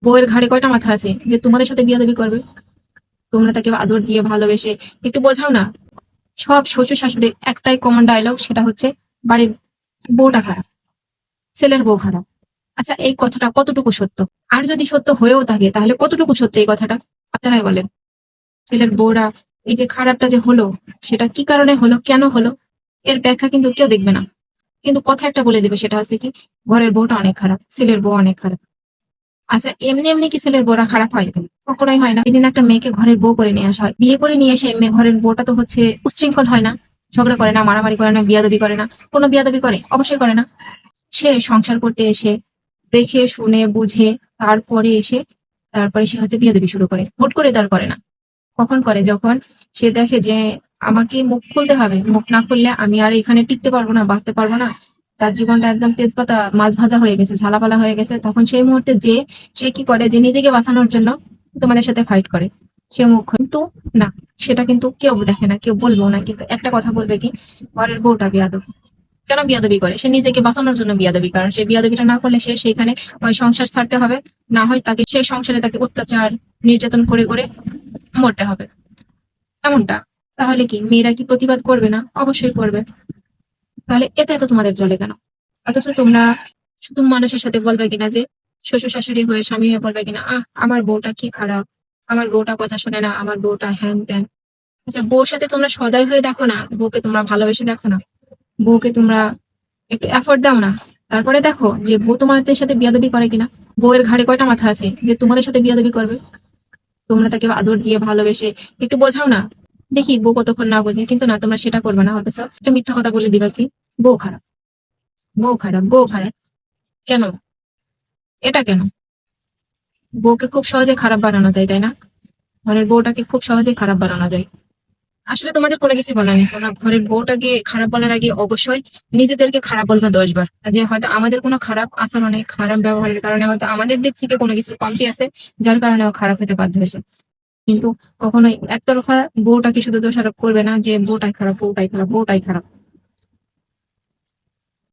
বউয়ের ঘাড়ে কয়টা মাথা আছে যে তোমাদের সাথে বিয়াদবি করবে? তোমরা তাকে আদর দিয়ে ভালোবেসে একটু বোঝাও না। সব শ্বশুর শাশুড়ির একটাই কমন ডায়লগ, সেটা হচ্ছে বাড়ির বউটা খারাপ, ছেলের বউ খারাপ। আচ্ছা, এই কথাটা কতটুকু সত্য? আর যদি সত্য হয়েও থাকে তাহলে কতটুকু সত্য এই কথাটা? আপনারাই বলেন। ছেলের বউরা এই যে খারাপটা যে হলো, সেটা কি কারণে হলো, কেন হলো, এর ব্যাখ্যা কিন্তু কেউ দেখবে না। কিন্তু কথা একটা বলে দিবে, সেটা হচ্ছে কি, ঘরের বউটা অনেক খারাপ, ছেলের বউ অনেক খারাপ। আচ্ছা, এমনি এমনি কি ছেলের বউরা খারাপ হয়? কখনোই হয় না। সেদিন একটা মেয়েকে ঘরের বউ করে নিয়ে আসা হয়, বিয়ে করে নিয়ে এসে মেয়ে ঘরের বউটা তো হচ্ছে উচ্ছৃঙ্খল হয় না, ঝগড়া করে না, মারামারি করে না, বিয়াদবি করে না। কোনো বিয়াদবি করে? অবশ্যই করে না। সে সংসার করতে এসে দেখে শুনে বুঝে তারপরে সে হচ্ছে বিয়াদবি শুরু করে, হুট করে তার করে না। কখন করে? যখন সে দেখে যে আমাকে মুখ খুলতে হবে, মুখ না খুললে আমি আর এখানে টিকতে পারবো না, বাঁচতে পারবো না, তার জীবনটা একদম তেজপাতা মাছ ভাজা হয়ে গেছে, ঝালাপালা হয়ে গেছে, তখন সেই মুহূর্তে যে সে কি করে, যে নিজেকে বাঁচানোর জন্য তোমাদের সাথে ফাইট করে। সে মুখ কিন্তু না, সেটা কিন্তু কেউ দেখে না, কেউ বলবো না, কিন্তু একটা কথা বলবে কি, ঘরের বউটা বিয়াদব। কেন বিয়াদবি করে? সে নিজেকে বাঁচানোর জন্য বিয়াদবি, কারণ সে বিয়াদবিটা না করলে সে সেইখানে হয় সংসার ছাড়তে হবে, না হয় তাকে সেই সংসারে তাকে অত্যাচার নির্যাতন করে করে মরতে হবে, এমনটা। তাহলে কি মেয়েরা কি প্রতিবাদ করবে না? অবশ্যই করবে। তাহলে এতে এত তোমাদের জলে কেন? অথচ তোমরা শুধু মানুষের সাথে বলবে কিনা যে, শ্বশুর শাশুড়ি হয়ে স্বামী হয়ে বলবে কিনা, আমার বউটা কি খারাপ, আমার বউটা কথা শোনে না, আমার বউটা হ্যান ত্যান। আচ্ছা, বউর সাথে তোমরা সদয় হয়ে দেখো না, বউকে তোমরা ভালোবেসে দেখো না, বউকে তোমরা একটু এফোর্ট দাও না। তারপরে দেখো যে বউ তোমাদের সাথে বিয়াদবি করে কিনা। বউয়ের ঘাড়ে কয়টা মাথা আছে যে তোমাদের সাথে বিয়াদবি করবে? তোমরা তাকে আদর দিয়ে ভালোবেসে একটু বোঝাও না। দেখি বউ কতক্ষণ না বোঝে, কিন্তু না, তোমরা সেটা করবে না। অথচ একটা মিথ্যা কথা বলে দিবা কি, বউ খারাপ, বউ খারাপ, বউ খারাপ। কেন? এটা কেন? বউকে খুব সহজে খারাপ বানানো যায়, তাই না? ঘরের বউটাকে খুব সহজে খারাপ বানানো যায়। আসলে তোমাদের কোনো কিছু বলার নেই, তোমরা ঘরের বউটাকে খারাপ বলার আগে অবশ্যই নিজেদেরকে খারাপ বলবে 10 বার। যে হয়তো আমাদের কোনো খারাপ আচরণে, খারাপ ব্যবহারের কারণে হয়তো আমাদের দিক থেকে কোনো কিছু কমতি আছে, যার কারণে ও খারাপ হতে বাধ্য হয়েছে। কিন্তু কখনোই একতরফা বউটাকে শুধু দোষারোপ করবে না যে বউটাই খারাপ, বউটাই খারাপ, বউটাই খারাপ।